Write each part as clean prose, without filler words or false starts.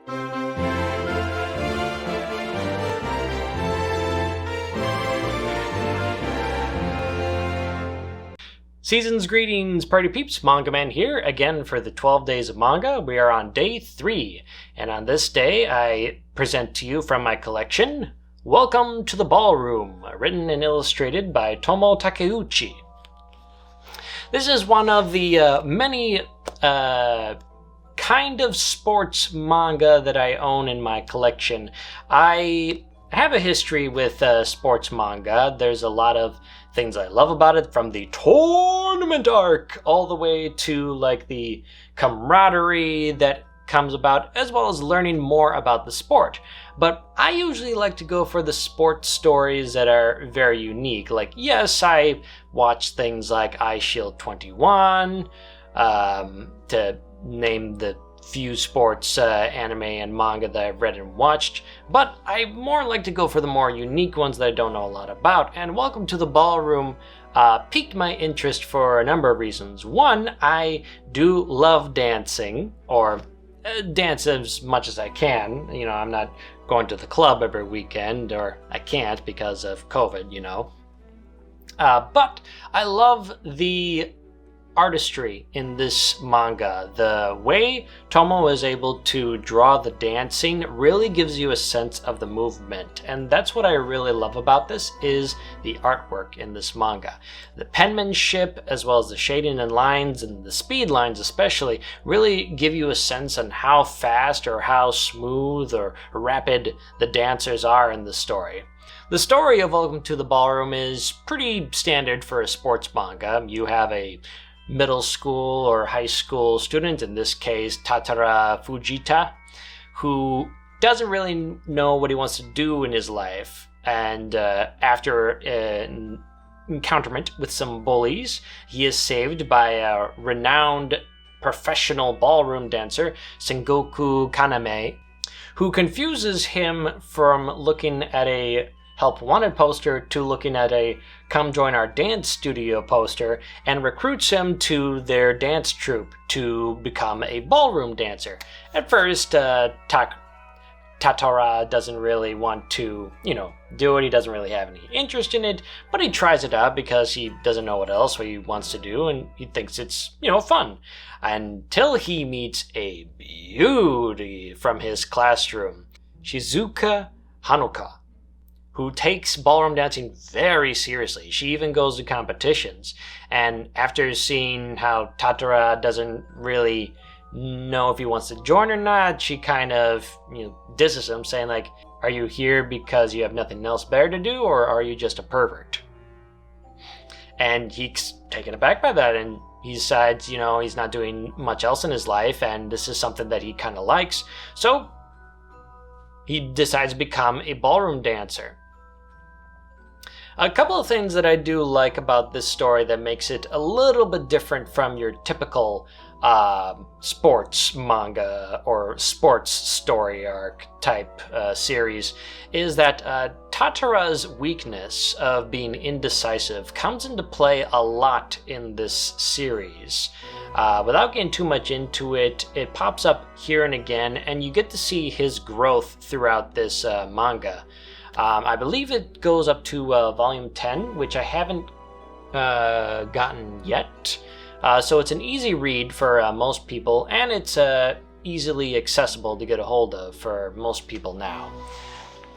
Season's greetings, party peeps. MangaMan here, again for the 12 days of manga. We are on day 3, and on this day I present to you from my collection, Welcome to the Ballroom, written and illustrated by Tomo Takeuchi. This is one of the many kind of sports manga that I own in my collection. I have a history with sports manga. There's a lot of things I love about it, from the tournament arc all the way to like the camaraderie that comes about, as well as learning more about the sport. But I usually like to go for the sports stories that are very unique. Like, yes, I watch things like I Shield 21, to name the few sports anime and manga that I've read and watched, but I more like to go for the more unique ones that I don't know a lot about, and Welcome to the Ballroom piqued my interest for a number of reasons. One, I do love dancing, or dance as much as I can. You know, I'm not going to the club every weekend, or I can't because of COVID, you know. But I love the artistry in this manga. The way Tomo is able to draw the dancing really gives you a sense of the movement, and that's what I really love about this, is the artwork in this manga. The penmanship, as well as the shading and lines, and the speed lines especially, really give you a sense on how fast or how smooth or rapid the dancers are in the story. The story of Welcome to the Ballroom is pretty standard for a sports manga. You have a middle school or high school student, in this case Tatara Fujita, who doesn't really know what he wants to do in his life, and after an encounterment with some bullies, he is saved by a renowned professional ballroom dancer, Sengoku Kaname, who confuses him from looking at a help wanted poster to looking at a come join our dance studio poster, and recruits him to their dance troupe to become a ballroom dancer. At first, Tatara doesn't really want to, do it. He doesn't really have any interest in it, but he tries it out because he doesn't know what else he wants to do, and he thinks it's, fun. Until he meets a beauty from his classroom, Shizuka Hanuka, who takes ballroom dancing very seriously. She even goes to competitions. And after seeing how Tatara doesn't really know if he wants to join or not, she kind of, disses him, saying like, are you here because you have nothing else better to do, or are you just a pervert? And he's taken aback by that, and he decides, he's not doing much else in his life, and this is something that he kind of likes. So he decides to become a ballroom dancer. A couple of things that I do like about this story that makes it a little bit different from your typical sports manga or sports story arc type series is that Tatara's weakness of being indecisive comes into play a lot in this series. Without getting too much into it, it pops up here and again, and you get to see his growth throughout this manga. I believe it goes up to volume 10, which I haven't gotten yet. So it's an easy read for most people, and it's easily accessible to get a hold of for most people now.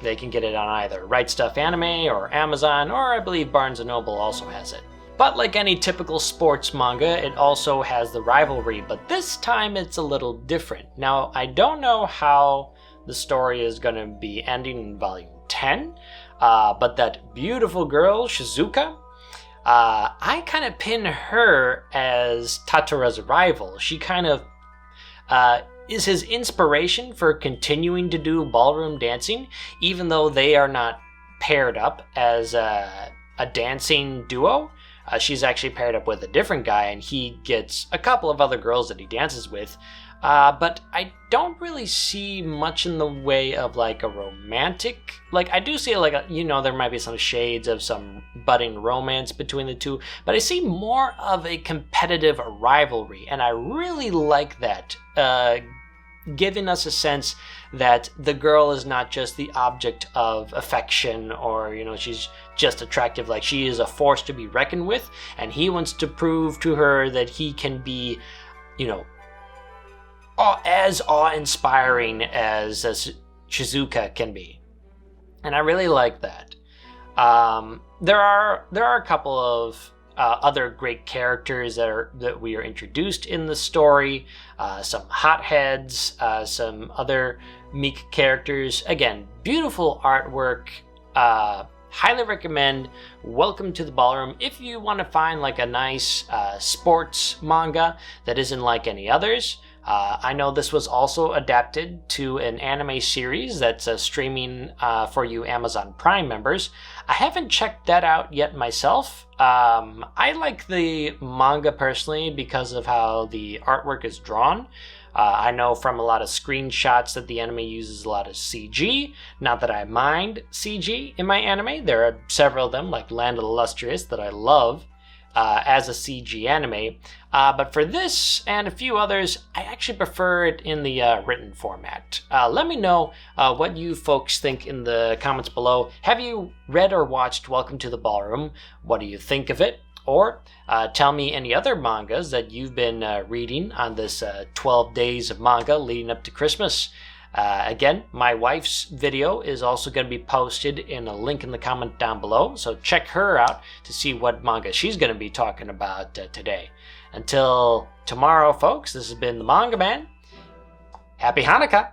They can get it on either Right Stuff Anime or Amazon, or I believe Barnes & Noble also has it. But like any typical sports manga, it also has the rivalry, but this time it's a little different. Now, I don't know how the story is going to be ending in volume 10, but that beautiful girl, Shizuka, I kind of pin her as Tatara's rival. She kind of is his inspiration for continuing to do ballroom dancing, even though they are not paired up as a dancing duo. She's actually paired up with a different guy, and he gets a couple of other girls that he dances with. But I don't really see much in the way of like a romantic, like I do see like a, there might be some shades of some budding romance between the two, but I see more of a competitive rivalry, and I really like that, giving us a sense that the girl is not just the object of affection, or she's just attractive. Like, she is a force to be reckoned with, and he wants to prove to her that he can be as awe-inspiring as Shizuka can be. And I really like that. There are a couple of other great characters that we are introduced in the story. Some hotheads, some other meek characters. Again, beautiful artwork. Highly recommend Welcome to the Ballroom if you want to find like a nice sports manga that isn't like any others. I know this was also adapted to an anime series that's streaming for you Amazon Prime members. I haven't checked that out yet myself. I like the manga personally because of how the artwork is drawn. I know from a lot of screenshots that the anime uses a lot of CG. Not that I mind CG in my anime. There are several of them, like Land of the Illustrious, that I love as a CG anime. But for this and a few others, I actually prefer it in the written format. Let me know what you folks think in the comments below. Have you read or watched Welcome to the Ballroom? What do you think of it? Or tell me any other mangas that you've been reading on this 12 days of manga leading up to Christmas. Again, my wife's video is also going to be posted in a link in the comment down below, so check her out to see what manga she's going to be talking about today. Until tomorrow, folks, this has been the Manga Man. Happy Hanukkah!